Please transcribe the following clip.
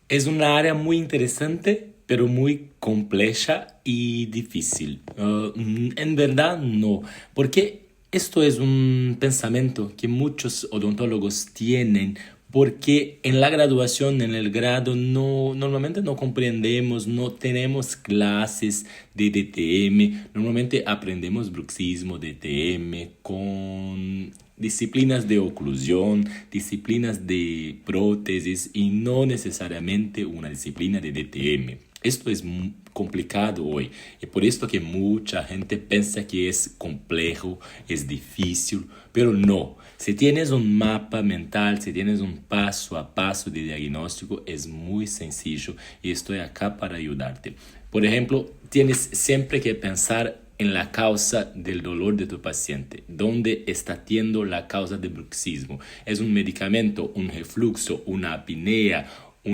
Es una área muy interesante, pero muy compleja y difícil. En verdad, no, porque esto es un pensamiento que muchos odontólogos tienen, porque en la graduación, en el grado, no, normalmente no comprendemos, no tenemos clases de DTM, normalmente aprendemos bruxismo, DTM, con disciplinas de oclusión, disciplinas de prótesis y no necesariamente una disciplina de DTM. Esto es complicado hoy y por esto que mucha gente piensa que es complejo, es difícil, pero no. Si tienes un mapa mental, si tienes un paso a paso de diagnóstico, es muy sencillo y estoy acá para ayudarte. Por ejemplo, tienes siempre que pensar en la causa del dolor de tu paciente. ¿Dónde está teniendo la causa del bruxismo? ¿Es un medicamento, un refluxo, una apnea,